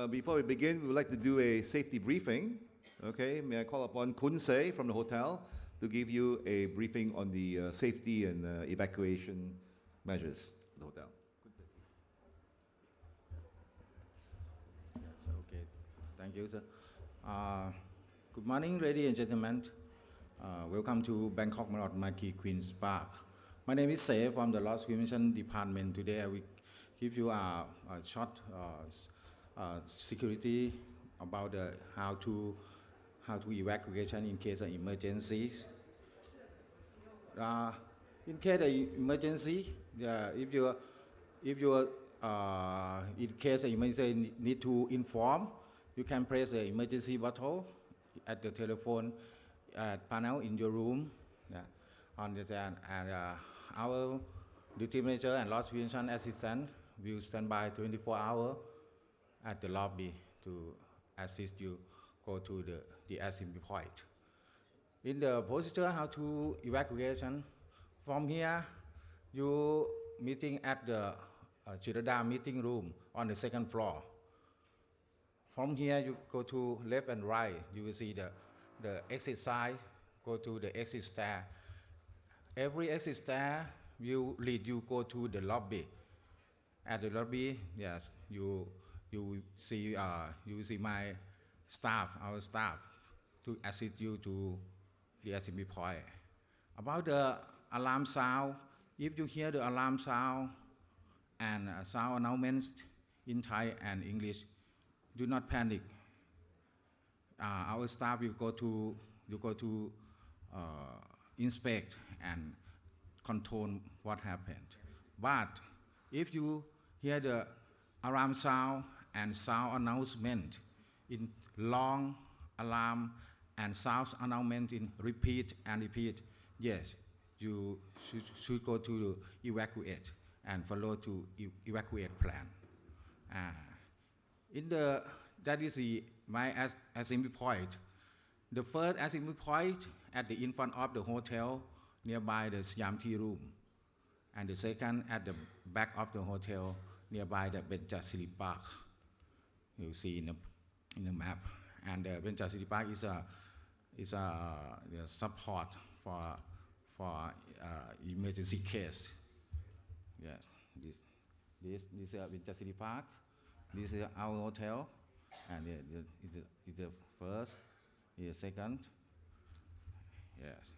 Before we begin, we would like to do a safety briefing. Okay, may I call upon Kun Se from the hotel to give you a briefing on the safety and evacuation measures of the hotel. Yes, okay. Thank you, sir. Good morning, ladies and gentlemen. Welcome to Bangkok Marriott Marquis Queen's Park. My name is Se from the Loss Prevention Department. Today I will give you a short security about how to evacuation in case of emergencies. In case of emergency, if you in case of emergency need to inform, you can press the emergency button at the telephone panel in your room. And our duty manager and loss prevention assistant will stand by 24 hours at the lobby to assist you go to the assembly point. In the procedure how to evacuation, from here you meeting at the Chirada meeting room on the second floor. From here you go to left and right, you will see the exit side, go to the exit stair. Every exit stair will lead you go to the lobby. At the lobby, yes, you will see my staff, our staff, to assist you to the assembly point. About the alarm sound, if you hear the alarm sound and sound announcements in Thai and English, do not panic. Our staff will go to inspect and control what happened. But if you hear the alarm sound and sound announcement in long alarm and sound announcement in repeat and repeat, yes, you should go to evacuate and follow to evacuate plan. That is my assembly point. The first assembly point at the in front of the hotel nearby the Siam Tea room, and the second at the back of the hotel nearby the Benjasiri Park. You see in the map, and the Benjasiri Park is a support for emergency case. Yes, this is Benjasiri Park. This is our hotel, and the first, the second. Yes.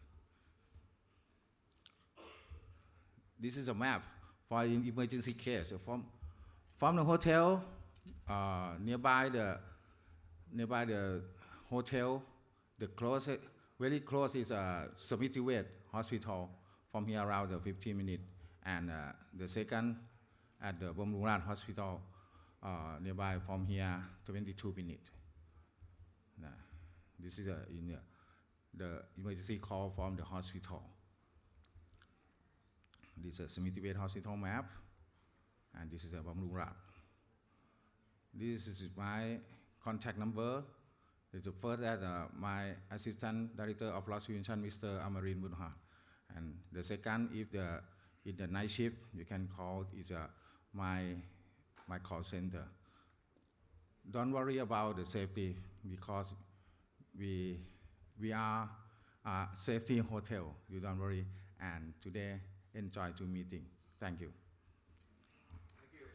This is a map for an emergency case. From the hotel, nearby the hotel, very close is Smithiwet Hospital. From here around 15 minutes, and the second at the Bomrungrad Hospital, nearby from here 22 minutes. This is in the emergency call from the hospital. This is a Smithiwet Hospital map, and this is a Bomrungrad. This is my contact number. It's the first at my assistant director of loss prevention, Mr. Amarin Bunha. And the second, if in the night shift, you can call is my call center. Don't worry about the safety, because we are a safety hotel. You don't worry. And today, enjoy the meeting. Thank you. Thank you.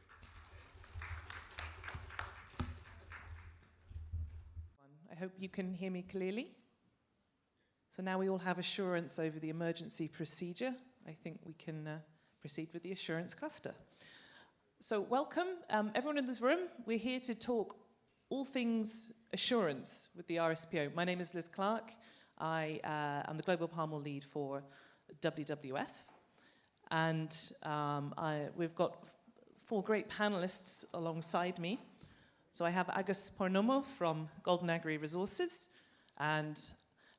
I hope you can hear me clearly. So now we all have assurance over the emergency procedure. I think we can proceed with the assurance cluster. So welcome, everyone in this room. We're here to talk all things assurance with the RSPO. My name is Liz Clark. I am the Global Palm Oil Lead for WWF. And we've got 4 great panelists alongside me. So I have Agus Pornomo from Golden Agri Resources, and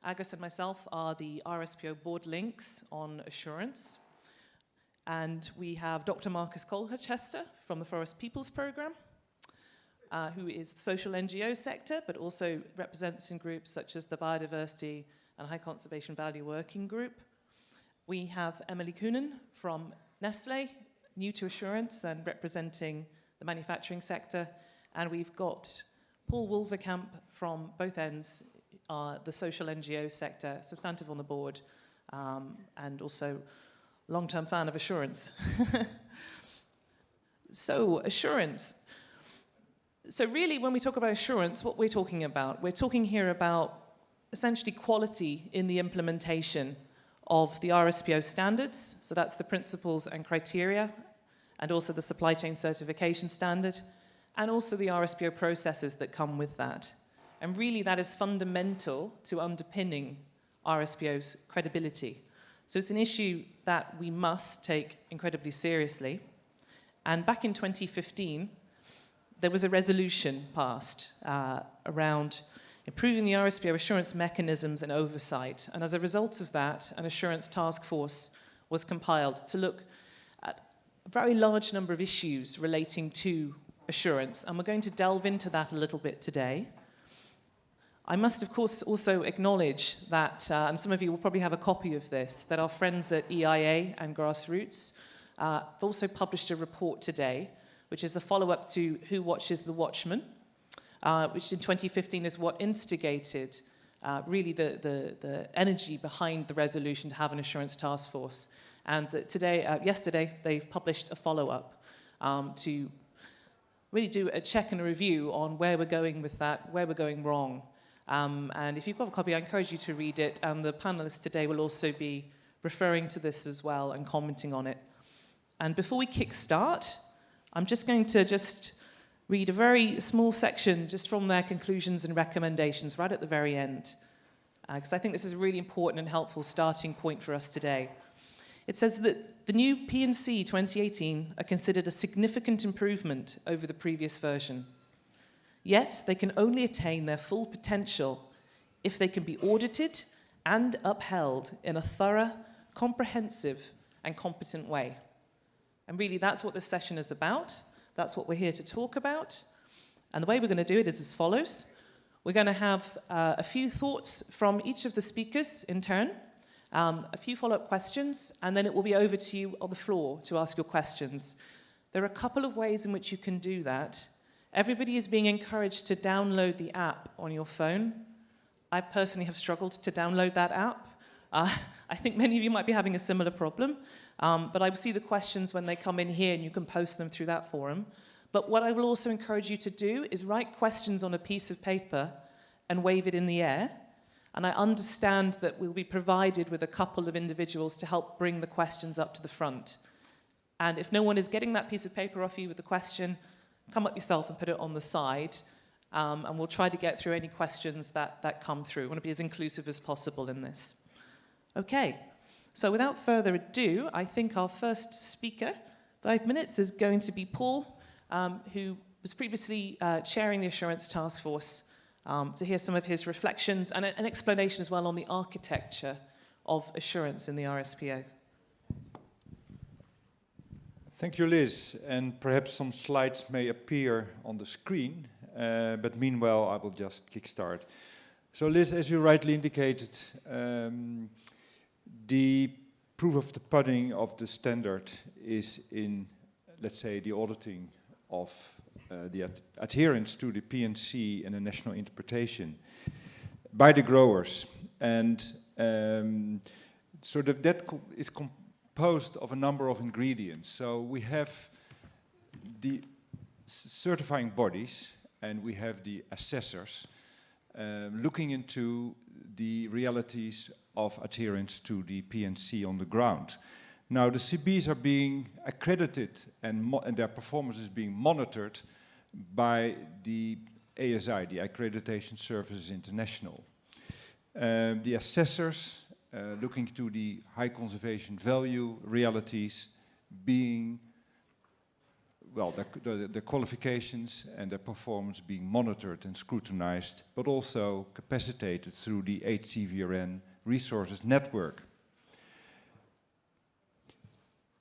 Agus and myself are the RSPO board links on assurance. And we have Dr. Marcus Colchester from the Forest Peoples Programme, who is the social NGO sector, but also represents in groups such as the Biodiversity and High Conservation Value Working Group. We have Emily Kuhnen from Nestle, new to assurance and representing the manufacturing sector, And we've got Paul Wolverkamp from both ends, the social NGO sector, substantive on the board, and also long-term fan of assurance. So, assurance. So really, when we talk about assurance, what we're talking about, we're talking here about essentially quality in the implementation of the RSPO standards. So that's the principles and criteria, and also the supply chain certification standard, and also the RSPO processes that come with that. And really, that is fundamental to underpinning RSPO's credibility. So it's an issue that we must take incredibly seriously. And back in 2015, there was a resolution passed around improving the RSPO assurance mechanisms and oversight. And as a result of that, an assurance task force was compiled to look at a very large number of issues relating to assurance. And we're going to delve into that a little bit today. I must, of course, also acknowledge that, and some of you will probably have a copy of this, that our friends at EIA and Grassroots have also published a report today, which is a follow-up to Who Watches the Watchman, which in 2015 is what instigated really the energy behind the resolution to have an assurance task force. And yesterday, they've published a follow-up to really do a check and a review on where we're going with that, where we're going wrong. And if you've got a copy, I encourage you to read it. And the panelists today will also be referring to this as well and commenting on it. And before we kick start, I'm just going to read a very small section just from their conclusions and recommendations right at the very end, because I think this is a really important and helpful starting point for us today. It says that the new P&C 2018 are considered a significant improvement over the previous version. Yet, they can only attain their full potential if they can be audited and upheld in a thorough, comprehensive, and competent way. And really, that's what this session is about. That's what we're here to talk about. And the way we're going to do it is as follows. We're going to have a few thoughts from each of the speakers in turn, a few follow-up questions, and then it will be over to you on the floor to ask your questions. There are a couple of ways in which you can do that. Everybody is being encouraged to download the app on your phone. I personally have struggled to download that app. I think many of you might be having a similar problem, but I will see the questions when they come in here and you can post them through that forum. But what I will also encourage you to do is write questions on a piece of paper and wave it in the air. And I understand that we'll be provided with a couple of individuals to help bring the questions up to the front. And if no one is getting that piece of paper off you with the question, come up yourself and put it on the side. And we'll try to get through any questions that come through. We want to be as inclusive as possible in this. Okay, so without further ado, I think our first speaker, 5 minutes, is going to be Paul, who was previously chairing the Assurance Task Force, to hear some of his reflections and an explanation as well on the architecture of assurance in the RSPO. Thank you, Liz. And perhaps some slides may appear on the screen, but meanwhile, I will just kickstart. So, Liz, as you rightly indicated, the proof of the pudding of the standard is in, let's say, the auditing of the adherence to the P&C and the national interpretation by the growers. And so that is composed of a number of ingredients. So we have the certifying bodies and we have the assessors looking into the realities of adherence to the P&C on the ground. Now, the CBs are being accredited and their performance is being monitored by the ASI, the Accreditation Services International. The assessors looking to the high conservation value realities being, well, the qualifications and their performance being monitored and scrutinized, but also capacitated through the HCVRN resources network.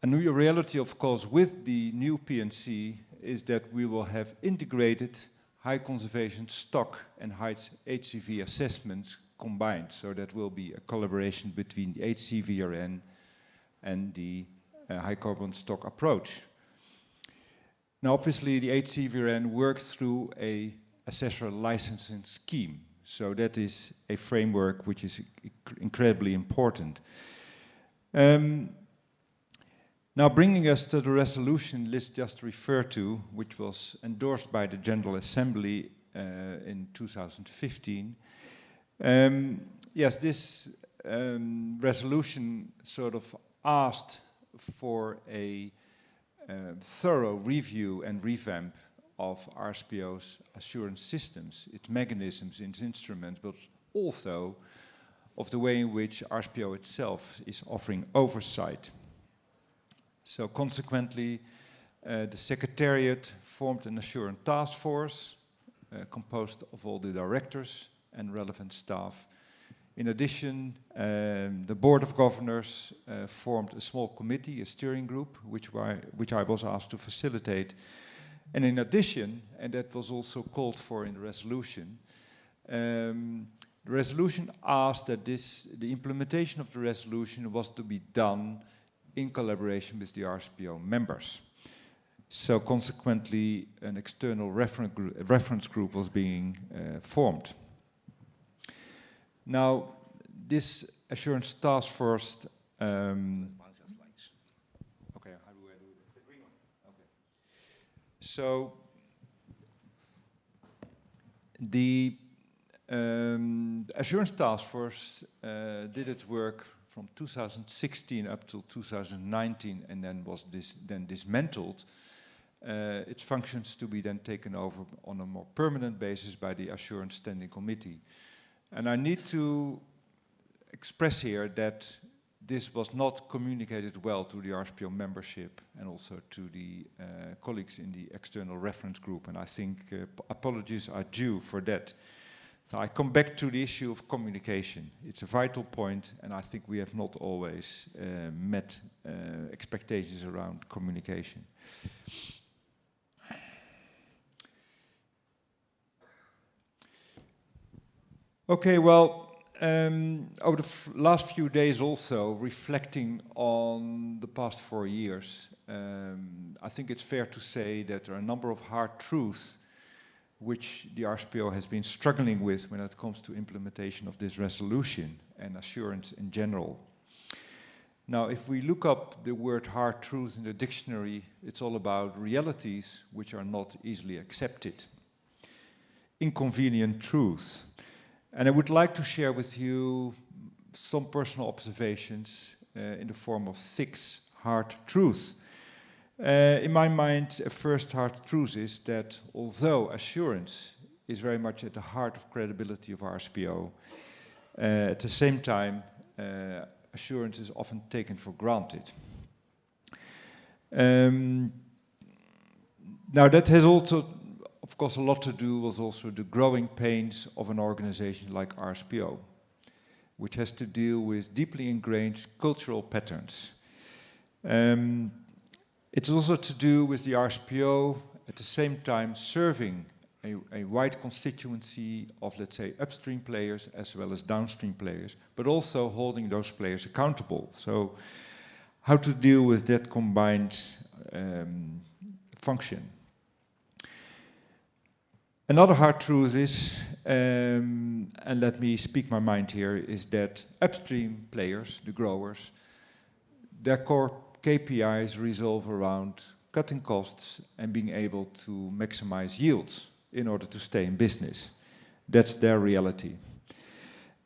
A new reality, of course, with the new P&C is that we will have integrated high conservation stock and high HCV assessments combined. So that will be a collaboration between the HCVRN and the high carbon stock approach. Now, obviously, the HCVRN works through a assessor licensing scheme. So that is a framework which is incredibly important. Now, bringing us to the resolution Liz just referred to, which was endorsed by the General Assembly in 2015. Yes, this resolution sort of asked for a thorough review and revamp of RSPO's assurance systems, its mechanisms, its instruments, but also of the way in which RSPO itself is offering oversight. So consequently, the Secretariat formed an assurance task force composed of all the directors and relevant staff. In addition, the Board of Governors formed a small committee, a steering group, which I was asked to facilitate. And in addition, and that was also called for in the resolution, the resolution asked that the implementation of the resolution was to be done in collaboration with the RSPO members. So consequently, an external reference group was being formed. Now, this assurance task force. Okay, how do I do it? The green one. Okay. So the assurance task force did its work from 2016 up till 2019, and then was dismantled. Its functions to be then taken over on a more permanent basis by the Assurance Standing Committee. And I need to express here that this was not communicated well to the RSPO membership and also to the colleagues in the external reference group, and I think apologies are due for that. So I come back to the issue of communication. It's a vital point, and I think we have not always met expectations around communication. Okay, well, over the last few days also, reflecting on the past 4 years, I think it's fair to say that there are a number of hard truths which the RSPO has been struggling with when it comes to implementation of this resolution and assurance in general. Now, if we look up the word hard truth in the dictionary, it's all about realities which are not easily accepted. Inconvenient truth. And I would like to share with you some personal observations in the form of 6 hard truths. In my mind, a first hard truth is that although assurance is very much at the heart of credibility of RSPO, at the same time, assurance is often taken for granted. Now that has also, of course, a lot to do with also the growing pains of an organization like RSPO, which has to deal with deeply ingrained cultural patterns. It's also to do with the RSPO at the same time serving a wide constituency of, let's say, upstream players as well as downstream players, but also holding those players accountable. So how to deal with that combined function. Another hard truth is, and let me speak my mind here, is that upstream players, the growers, their core KPIs revolve around cutting costs and being able to maximize yields in order to stay in business. That's their reality.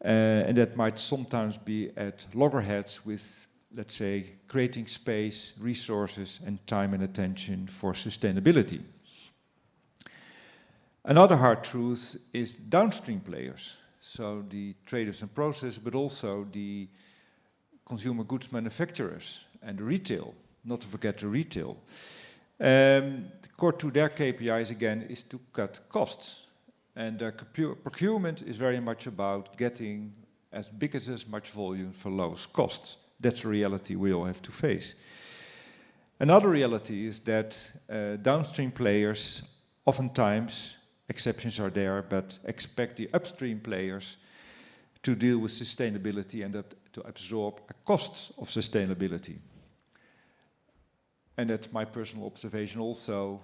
And that might sometimes be at loggerheads with, let's say, creating space, resources, and time and attention for sustainability. Another hard truth is downstream players, so the traders and processors, but also the consumer goods manufacturers and the retail, not to forget the retail. Core to their KPIs, again, is to cut costs. And their procurement is very much about getting as big as much volume for lowest costs. That's a reality we all have to face. Another reality is that downstream players, oftentimes, exceptions are there, but expect the upstream players to deal with sustainability and to absorb the costs of sustainability. And that's my personal observation also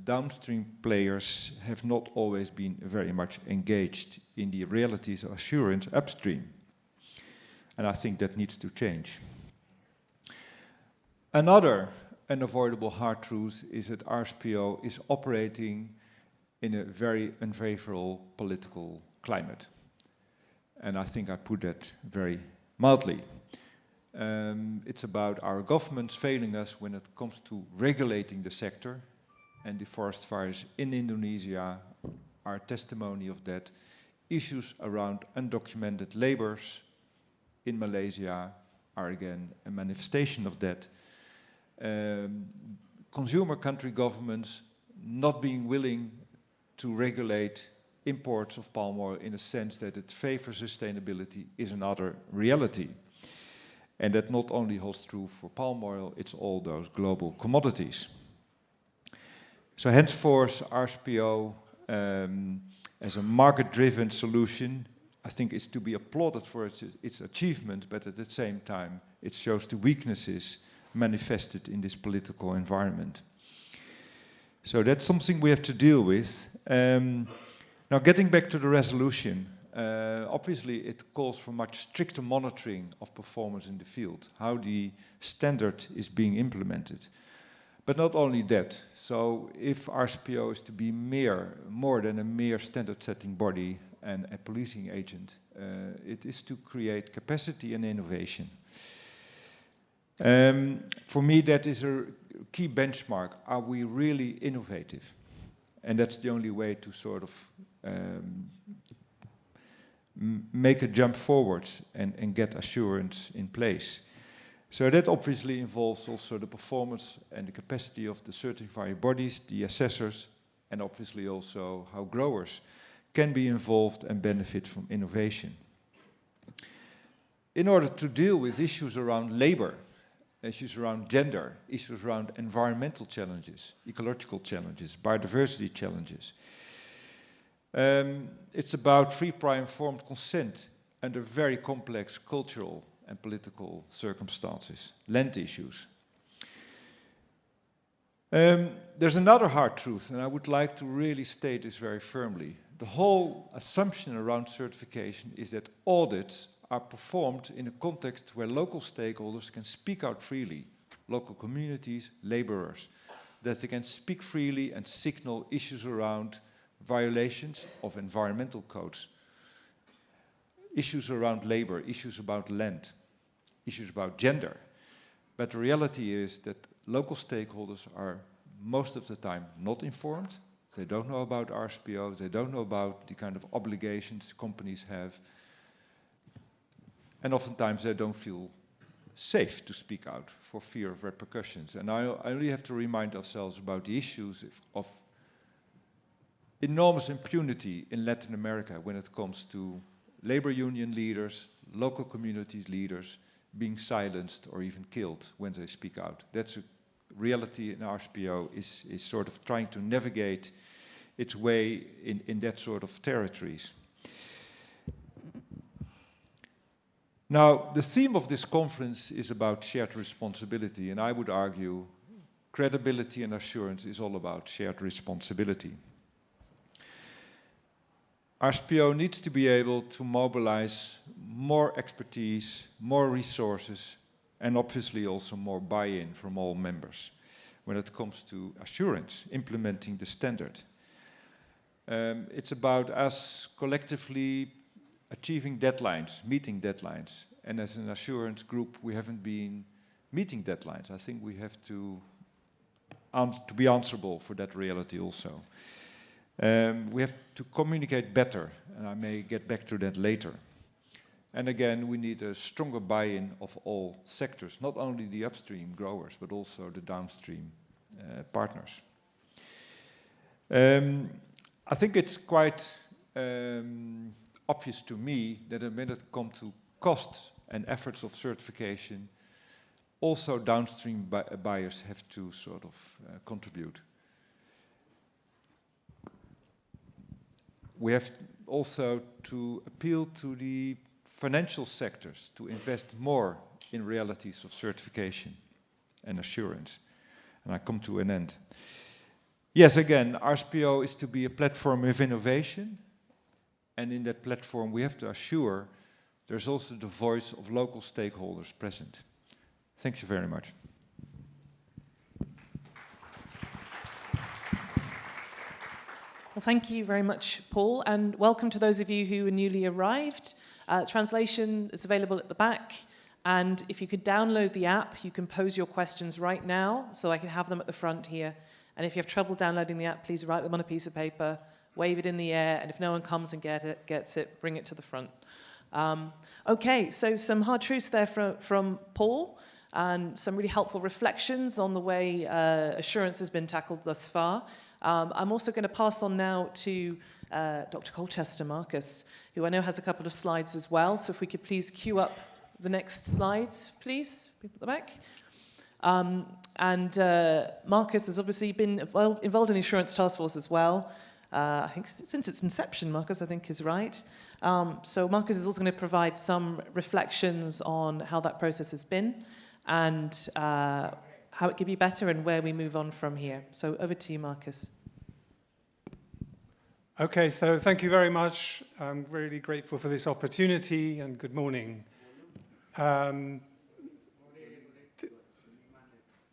downstream players have not always been very much engaged in the realities of assurance upstream. And I think that needs to change. Another unavoidable hard truth is that RSPO is operating in a very unfavorable political climate. And I think I put that very mildly. It's about our governments failing us when it comes to regulating the sector, and the forest fires in Indonesia are testimony of that. Issues around undocumented laborers in Malaysia are again a manifestation of that. Consumer country governments not being willing to regulate imports of palm oil in a sense that it favors sustainability is another reality. And that not only holds true for palm oil, it's all those global commodities. So henceforth, RSPO as a market-driven solution, I think is to be applauded for its achievement, but at the same time, it shows the weaknesses manifested in this political environment. So that's something we have to deal with. Now getting back to the resolution, obviously it calls for much stricter monitoring of performance in the field, how the standard is being implemented. But not only that, so if RSPO is to be more than a mere standard-setting body and a policing agent, it is to create capacity and innovation. For me, that is a key benchmark. Are we really innovative? And that's the only way to sort of make a jump forwards and get assurance in place. So that obviously involves also the performance and the capacity of the certifying bodies, the assessors, and obviously also how growers can be involved and benefit from innovation. In order to deal with issues around labor, issues around gender, issues around environmental challenges, ecological challenges, biodiversity challenges, it's about free, prior, informed consent under very complex cultural and political circumstances, land issues. There's another hard truth, and I would like to really state this very firmly. The whole assumption around certification is that audits are performed in a context where local stakeholders can speak out freely, local communities, laborers, that they can speak freely and signal issues around violations of environmental codes, issues around labor, issues about land, issues about gender. But the reality is that local stakeholders are most of the time not informed. They don't know about RSPO, they don't know about the kind of obligations companies have. And oftentimes they don't feel safe to speak out for fear of repercussions. And I really have to remind ourselves about the issues of enormous impunity in Latin America when it comes to labor union leaders, local communities leaders being silenced or even killed when they speak out. That's a reality, and RSPO is sort of trying to navigate its way in that sort of territories. Now, the theme of this conference is about shared responsibility, and I would argue credibility and assurance is all about shared responsibility. RSPO needs to be able to mobilize more expertise, more resources, and obviously also more buy-in from all members when it comes to assurance, implementing the standard. It's about us collectively achieving deadlines, meeting deadlines. And as an assurance group, we haven't been meeting deadlines. I think we have to be answerable for that reality also. We have to communicate better, and I may get back to that later. And again, we need a stronger buy-in of all sectors, not only the upstream growers, but also the downstream partners. I think it's quite obvious to me that when it comes to cost and efforts of certification, also downstream buyers have to sort of contribute. We have also to appeal to the financial sectors to invest more in realities of certification and assurance. And I come to an end. Yes, again, RSPO is to be a platform of innovation. And in that platform, we have to assure there's also the voice of local stakeholders present. Thank you very much. Well, thank you very much, Paul, and welcome to those of you who are newly arrived. Translation is available at the back, and if you could download the app, you can pose your questions right now, so I can have them at the front here. And if you have trouble downloading the app, please write them on a piece of paper, wave it in the air, and if no one comes and gets it, bring it to the front. Okay, so some hard truths there from Paul, and some really helpful reflections on the way assurance has been tackled thus far. I'm also going to pass on now to Dr. Colchester, Marcus, who I know has a couple of slides as well. So if we could please queue up the next slides, please, people at the back. Marcus has obviously been involved in the Assurance Task Force as well. I think since its inception, Marcus, I think is right. So Marcus is also going to provide some reflections on how that process has been and how it could be better and where we move on from here. So over to you, Marcus. Okay, so thank you very much. I'm really grateful for this opportunity and good morning.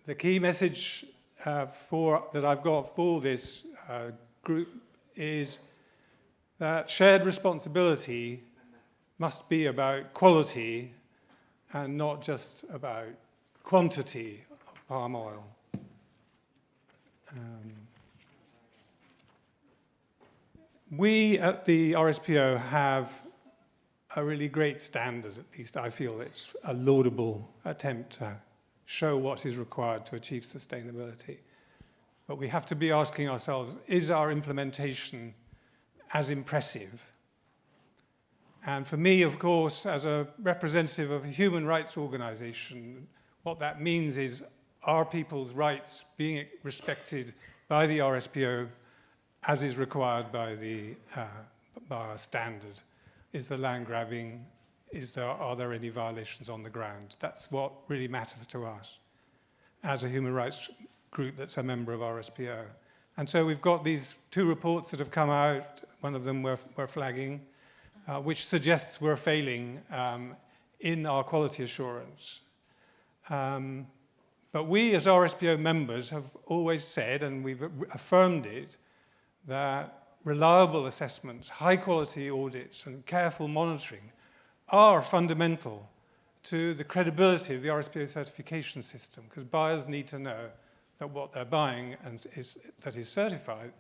The key message that I've got for this group is that shared responsibility must be about quality and not just about quantity of palm oil. We at the RSPO have a really great standard, at least I feel it's a laudable attempt to show what is required to achieve sustainability. But we have to be asking ourselves, is our implementation as impressive? And for me, of course, as a representative of a human rights organization, what that means is, are people's rights being respected by the RSPO as is required by our standard? Is the land grabbing? Are there any violations on the ground? That's what really matters to us as a human rights group that's a member of RSPO. And so we've got these two reports that have come out. One of them we're flagging, which suggests we're failing in our quality assurance. But we as RSPO members have always said, and we've affirmed it, that reliable assessments, high quality audits and careful monitoring are fundamental to the credibility of the RSPO certification system, because buyers need to know that what they're buying and that is certified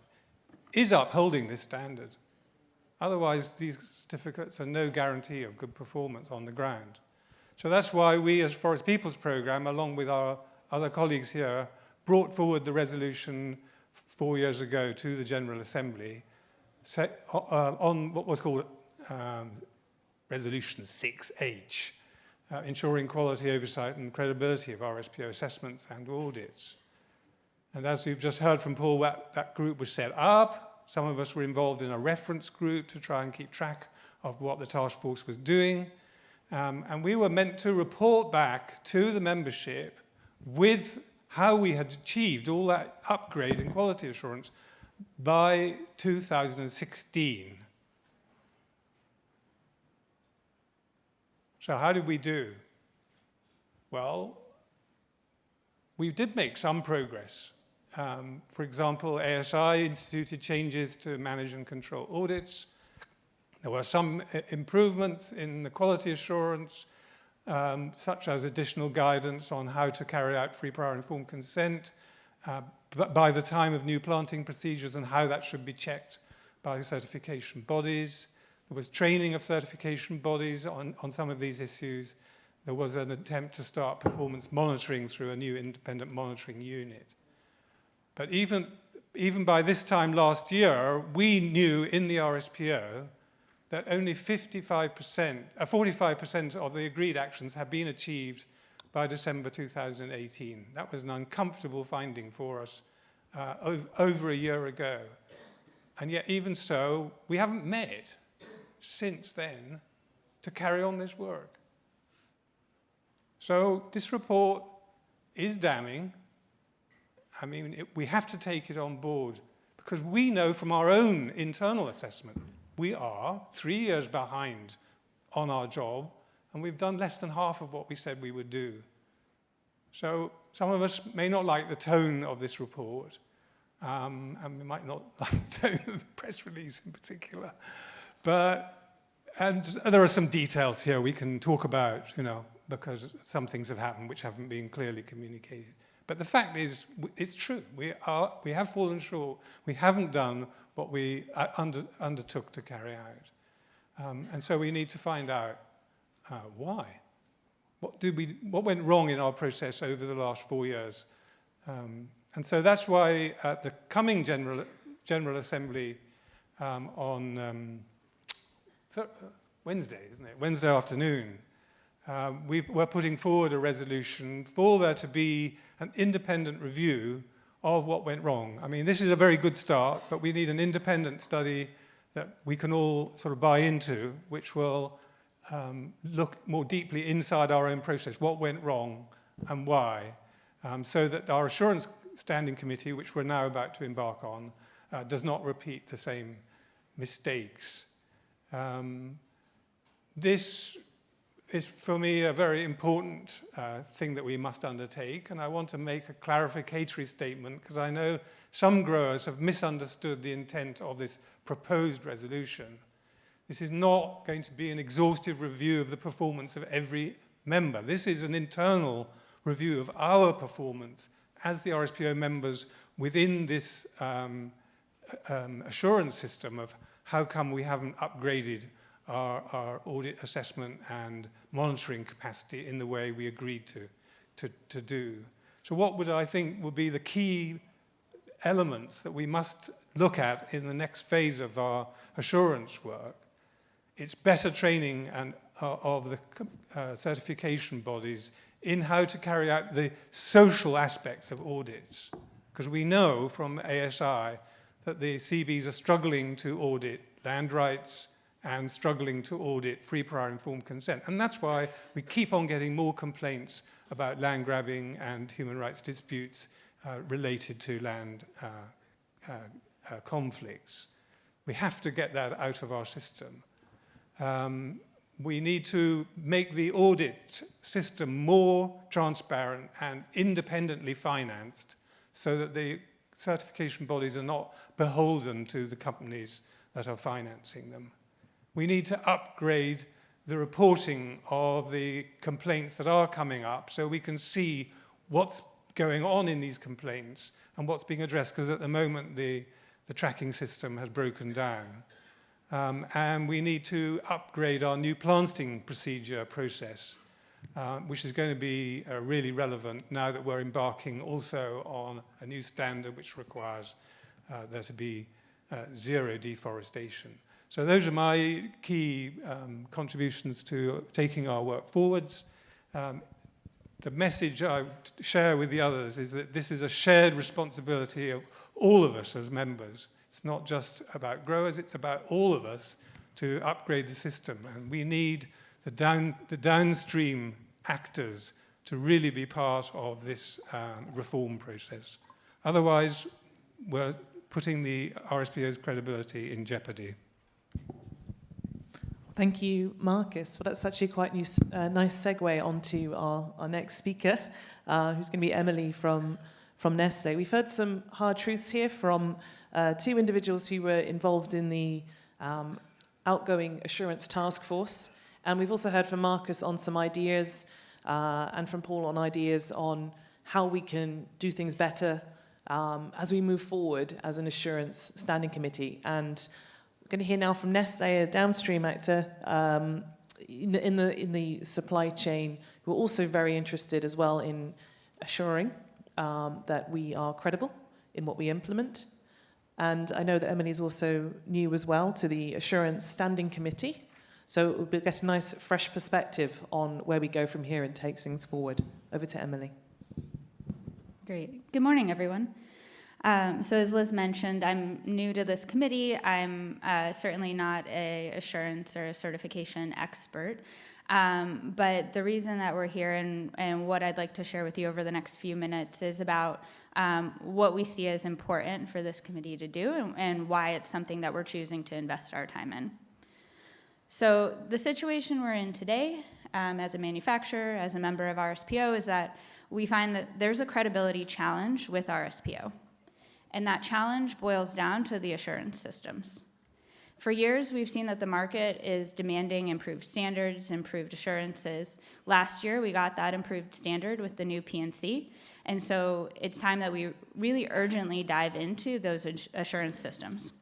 is upholding this standard. Otherwise, these certificates are no guarantee of good performance on the ground. So that's why we as Forest Peoples Programme, along with our other colleagues here, brought forward the resolution 4 years ago to the General Assembly on what was called Resolution 6H, ensuring quality oversight and credibility of RSPO assessments and audits. And as we've just heard from Paul, that group was set up. Some of us were involved in a reference group to try and keep track of what the task force was doing. And we were meant to report back to the membership with how we had achieved all that upgrade in quality assurance by 2016. So how did we do? Well, we did make some progress. For example, ASI instituted changes to manage and control audits. There were some improvements in the quality assurance, such as additional guidance on how to carry out free, prior, informed consent by the time of new planting procedures and how that should be checked by certification bodies. There was training of certification bodies on some of these issues. There was an attempt to start performance monitoring through a new independent monitoring unit. But even by this time last year, we knew in the RSPO that only 45% of the agreed actions had been achieved by December 2018. That was an uncomfortable finding for us over a year ago. And yet, even so, we haven't met since then to carry on this work. So this report is damning. I mean, we have to take it on board because we know from our own internal assessment, we are 3 years behind on our job, and we've done less than half of what we said we would do. So some of us may not like the tone of this report, and we might not like the tone of the press release in particular. And there are some details here we can talk about, you know, because some things have happened which haven't been clearly communicated. But the fact is, it's true. We have fallen short. We haven't done what we undertook to carry out. And so we need to find out why. What went wrong in our process over the last 4 years? And so that's why at the coming General Assembly on Wednesday, isn't it? Wednesday afternoon, we're putting forward a resolution for there to be an independent review of what went wrong. I mean, this is a very good start, but we need an independent study that we can all sort of buy into, which will look more deeply inside our own process, what went wrong and why, so that our assurance standing committee, which we're now about to embark on, does not repeat the same mistakes. This is, for me, a very important thing that we must undertake, and I want to make a clarificatory statement because I know some growers have misunderstood the intent of this proposed resolution. This is not going to be an exhaustive review of the performance of every member. This is an internal review of our performance as the RSPO members within this assurance system of how come we haven't upgraded our audit assessment and monitoring capacity in the way we agreed to do. So what would I think would be the key elements that we must look at in the next phase of our assurance work? It's better training of the certification bodies in how to carry out the social aspects of audits. Because we know from ASI that the CBs are struggling to audit land rights and struggling to audit free prior informed consent. And that's why we keep on getting more complaints about land grabbing and human rights disputes related to land conflicts. We have to get that out of our system. We need to make the audit system more transparent and independently financed so that the certification bodies are not beholden to the companies that are financing them. We need to upgrade the reporting of the complaints that are coming up so we can see what's going on in these complaints and what's being addressed, because at the moment the tracking system has broken down. And we need to upgrade our new planting procedure process, which is going to be really relevant now that we're embarking also on a new standard which requires there to be zero deforestation. So those are my key contributions to taking our work forwards. The message I share with the others is that this is a shared responsibility of all of us as members. It's not just about growers, it's about all of us to upgrade the system. And we need the downstream actors to really be part of this reform process. Otherwise, we're putting the RSPO's credibility in jeopardy. Thank you, Marcus. Well, that's actually quite a nice segue onto our next speaker, who's going to be Emily from Nestle. We've heard some hard truths here from two individuals who were involved in the outgoing assurance task force. And we've also heard from Marcus on some ideas and from Paul on ideas on how we can do things better as we move forward as an assurance standing committee. And we're going to hear now from Nestle, a downstream actor in the supply chain, who are also very interested as well in assuring that we are credible in what we implement. And I know that Emily's also new as well to the Assurance Standing Committee, so we'll get a nice fresh perspective on where we go from here and take things forward. Over to Emily. Great. Good morning, everyone. So as Liz mentioned, I'm new to this committee. I'm certainly not an assurance or a certification expert. But the reason that we're here and what I'd like to share with you over the next few minutes is about what we see as important for this committee to do and why it's something that we're choosing to invest our time in. So the situation we're in today, as a manufacturer, as a member of RSPO, is that we find that there's a credibility challenge with RSPO. And that challenge boils down to the assurance systems. For years, we've seen that the market is demanding improved standards, improved assurances. Last year, we got that improved standard with the new PNC. And so it's time that we really urgently dive into those assurance systems.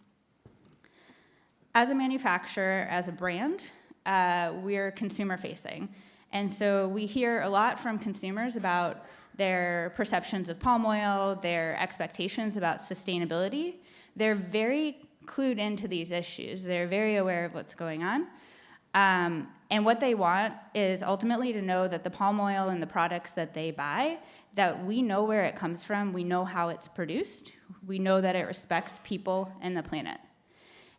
As a manufacturer, as a brand, we're consumer facing. And so we hear a lot from consumers about their perceptions of palm oil, their expectations about sustainability. They're very clued into these issues. They're very aware of what's going on. And what they want is ultimately to know that the palm oil and the products that they buy, that we know where it comes from, we know how it's produced, we know that it respects people and the planet.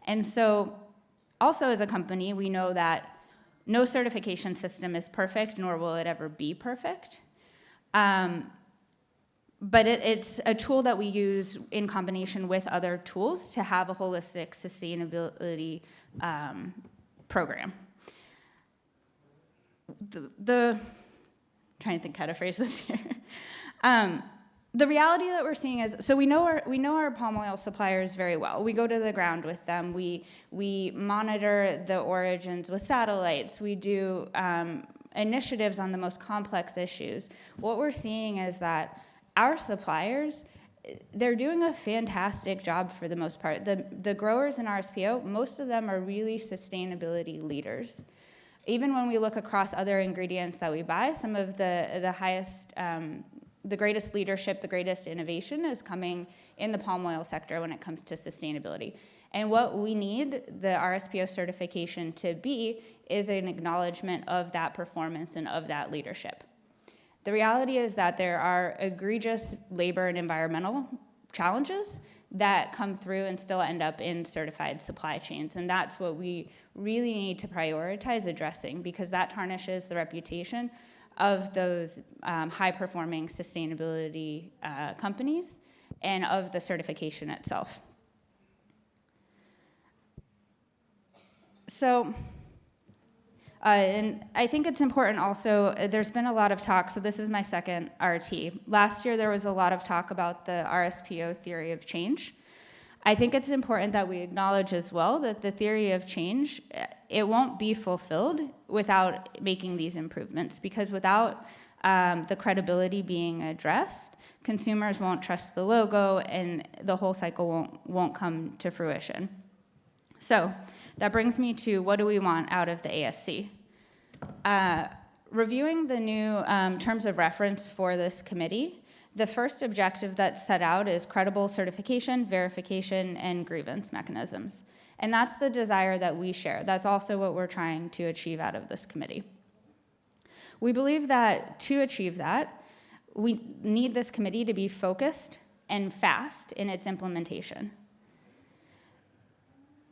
And so also as a company, we know that no certification system is perfect, nor will it ever be perfect. But it's a tool that we use in combination with other tools to have a holistic sustainability program. Trying to think how to phrase this here. The reality that we're seeing is, so we know our palm oil suppliers very well. We go to the ground with them. We monitor the origins with satellites. We do initiatives on the most complex issues. What we're seeing is that our suppliers, they're doing a fantastic job for the most part. The growers in RSPO, most of them are really sustainability leaders. Even when we look across other ingredients that we buy, some of the highest, the greatest leadership, the greatest innovation is coming in the palm oil sector when it comes to sustainability. And what we need the RSPO certification to be is an acknowledgement of that performance and of that leadership. The reality is that there are egregious labor and environmental challenges that come through and still end up in certified supply chains. And that's what we really need to prioritize addressing, because that tarnishes the reputation of those high-performing sustainability companies and of the certification itself. So, and I think it's important also, there's been a lot of talk, so this is my second RT. Last year there was a lot of talk about the RSPO theory of change. I think it's important that we acknowledge as well that the theory of change, it won't be fulfilled without making these improvements, because without the credibility being addressed, consumers won't trust the logo and the whole cycle won't come to fruition. So that brings me to, what do we want out of the ASC? Reviewing the new terms of reference for this committee, the first objective that's set out is credible certification, verification, and grievance mechanisms. And that's the desire that we share. That's also what we're trying to achieve out of this committee. We believe that to achieve that, we need this committee to be focused and fast in its implementation.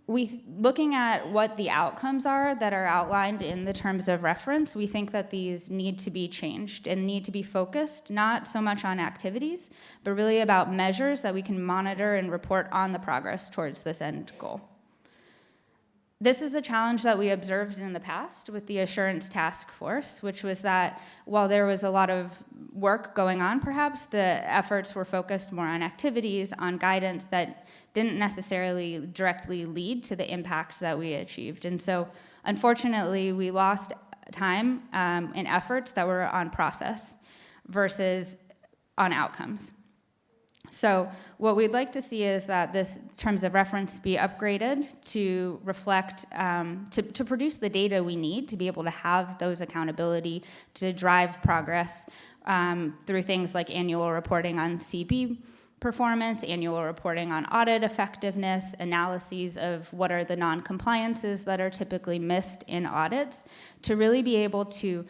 Looking at what the outcomes are that are outlined in the terms of reference, we think that these need to be changed and need to be focused, not so much on activities, but really about measures that we can monitor and report on the progress towards this end goal. This is a challenge that we observed in the past with the Assurance Task Force, which was that while there was a lot of work going on, perhaps, the efforts were focused more on activities, on guidance that didn't necessarily directly lead to the impacts that we achieved. And so, unfortunately, we lost time and efforts that were on process versus on outcomes. So what we'd like to see is that this terms of reference be upgraded to reflect, to produce the data we need to be able to have those accountability, to drive progress through things like annual reporting on CB performance, annual reporting on audit effectiveness, analyses of what are the non-compliances that are typically missed in audits, to really be able to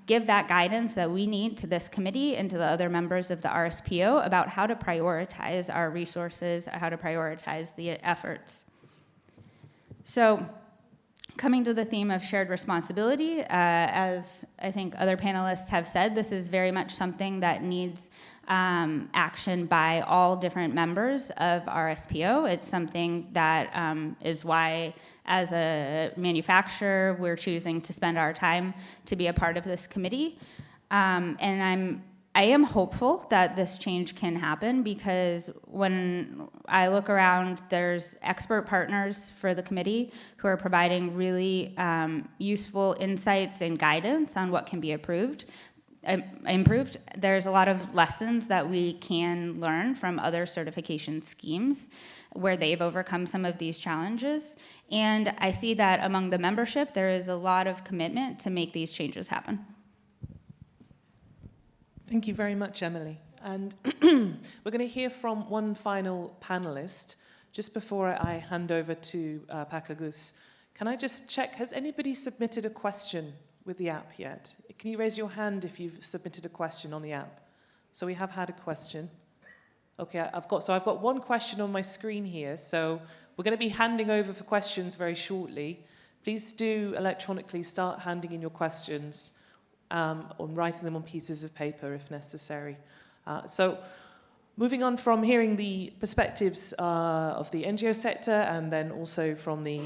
give that guidance that we need to this committee and to the other members of the RSPO about how to prioritize our resources, how to prioritize the efforts. So Coming to the theme of shared responsibility, as I think other panelists have said, this is very much something that needs action by all different members of RSPO. It's something that is why, as a manufacturer, we're choosing to spend our time to be a part of this committee. And I am hopeful that this change can happen, because when I look around, there's expert partners for the committee who are providing really useful insights and guidance on what can be improved. There's a lot of lessons that we can learn from other certification schemes where they've overcome some of these challenges. And I see that among the membership, there is a lot of commitment to make these changes happen. Thank you very much, Emily. And we're going to hear from one final panelist. Just before I hand over to Pak Agus, can I just check, has anybody submitted a question with the app yet? Can you raise your hand if you've submitted a question on the app? So we have had a question. Okay, I've got one question on my screen here. So we're going to be handing over for questions very shortly. Please do electronically start handing in your questions, or writing them on pieces of paper if necessary. So moving on from hearing the perspectives of the NGO sector and then also from the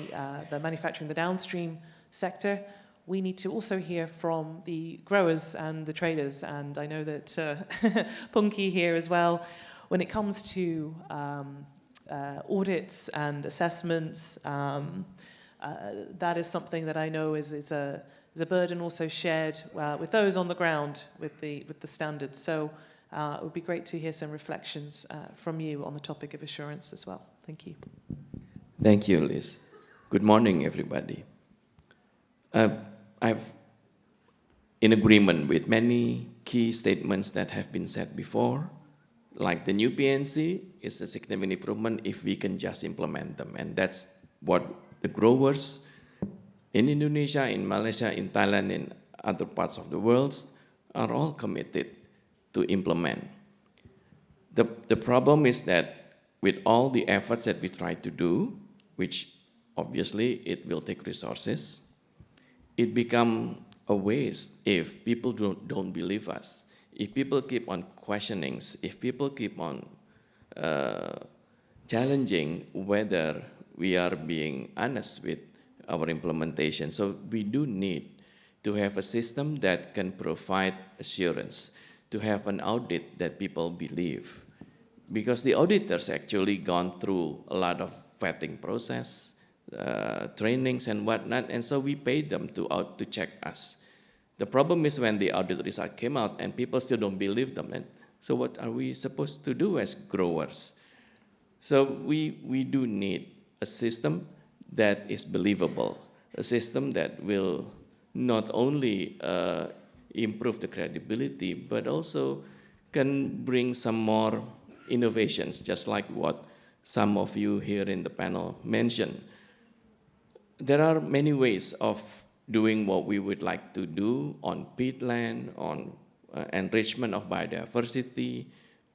manufacturing, the downstream sector, we need to also hear from the growers and the traders. And I know that Punky here as well, when it comes to audits and assessments, that is something that I know is a burden also shared with those on the ground with the standards. So it would be great to hear some reflections from you on the topic of assurance as well. Thank you. Thank you, Liz. Good morning, everybody. I'm in agreement with many key statements that have been said before. Like the new PNC is a significant improvement if we can just implement them. And that's what the growers in Indonesia, in Malaysia, in Thailand, in other parts of the world are all committed to implement. The problem is that with all the efforts that we try to do, which obviously it will take resources, it becomes a waste if people don't believe us. If people keep on questioning, if people keep on challenging whether we are being honest with our implementation. So we do need to have a system that can provide assurance, to have an audit that people believe. Because the auditors actually gone through a lot of vetting process, trainings and whatnot, and so we paid them to check us. The problem is when the audit result came out and people still don't believe them. And so what are we supposed to do as growers? So we do need a system that is believable, a system that will not only improve the credibility, but also can bring some more innovations, just like what some of you here in the panel mentioned. There are many ways of doing what we would like to do on peatland, on enrichment of biodiversity,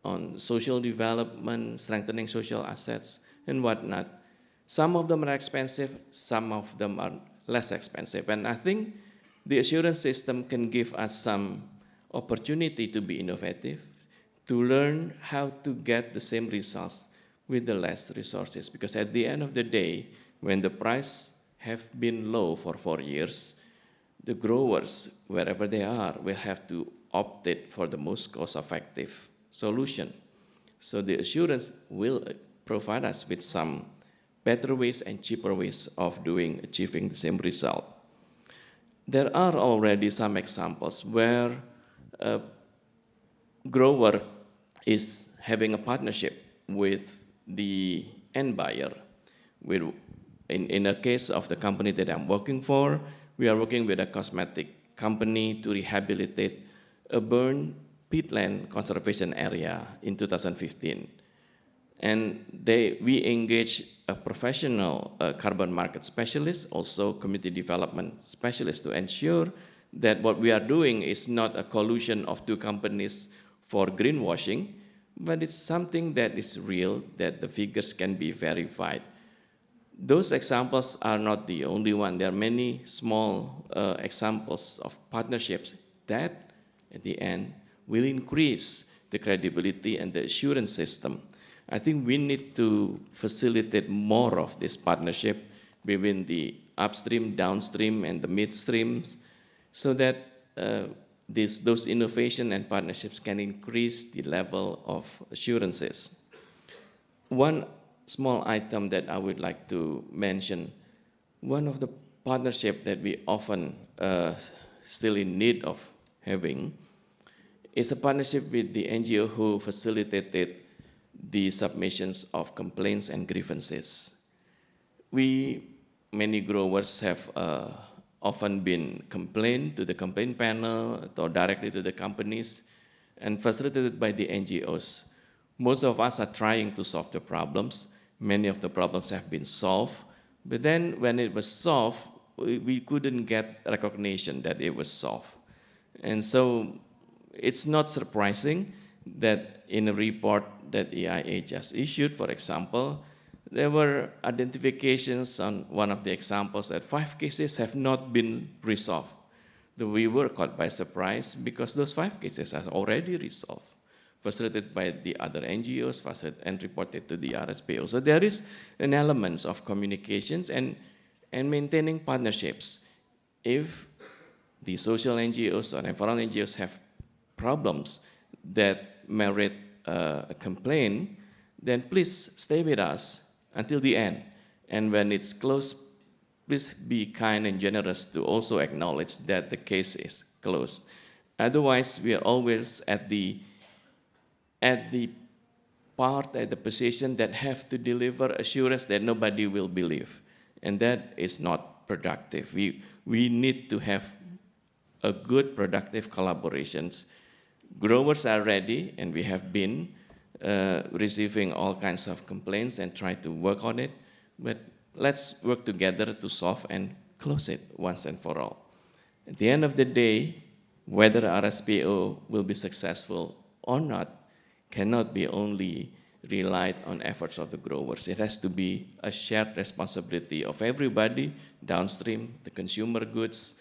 on social development, strengthening social assets, and whatnot. Some of them are expensive, some of them are less expensive. And I think the assurance system can give us some opportunity to be innovative, to learn how to get the same results with the less resources. Because at the end of the day, when the price have been low for 4 years, the growers, wherever they are, will have to opt it for the most cost-effective solution. So the assurance will provide us with some better ways and cheaper ways of achieving the same result. There are already some examples where a grower is having a partnership with the end buyer. In a case of the company that I'm working for, we are working with a cosmetic company to rehabilitate a burned peatland conservation area in 2015. And we engage a professional carbon market specialist, also community development specialist, to ensure that what we are doing is not a collusion of two companies for greenwashing, but it's something that is real, that the figures can be verified. Those examples are not the only one. There are many small examples of partnerships that, at the end, will increase the credibility and the assurance system. I think we need to facilitate more of this partnership between the upstream, downstream, and the midstream, so that those innovation and partnerships can increase the level of assurances. One small item that I would like to mention, one of the partnership that we often still in need of having is a partnership with the NGO who facilitated the submissions of complaints and grievances. Many growers have often been complained to the complaint panel or directly to the companies and facilitated by the NGOs. Most of us are trying to solve the problems. Many of the problems have been solved, but then when it was solved, we couldn't get recognition that it was solved. And so it's not surprising that in a report that EIA just issued, for example, there were identifications on one of the examples that 5 cases have not been resolved. We were caught by surprise because those 5 cases are already resolved, facilitated by the other NGOs and reported to the RSPO. So there is an element of communications and maintaining partnerships. If the social NGOs or environmental NGOs have problems that merit a complaint, then please stay with us until the end. And when it's closed, please be kind and generous to also acknowledge that the case is closed. Otherwise, we are always at the position that have to deliver assurance that nobody will believe. And that is not productive. We need to have a good, productive collaborations. Growers are ready, and we have been receiving all kinds of complaints and try to work on it, but let's work together to solve and close it once and for all. At the end of the day, whether RSPO will be successful or not cannot be only relied on efforts of the growers. It has to be a shared responsibility of everybody, downstream, the consumer goods,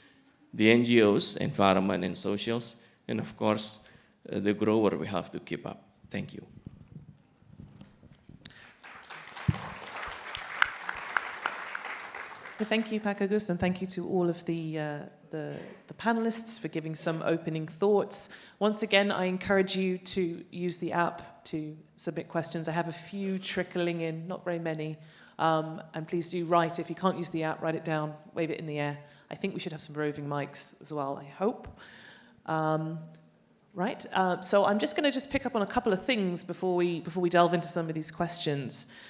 the NGOs, environment and socials, and of course, the grower we have to keep up. Thank you. Thank you, Pak Agus, and thank you to all of the panelists for giving some opening thoughts. Once again, I encourage you to use the app to submit questions. I have a few trickling in, not very many, and please do write. If you can't use the app, write it down, wave it in the air. I think we should have some roving mics as well, I hope. Right, so I'm just going to pick up on a couple of things before we delve into some of these questions.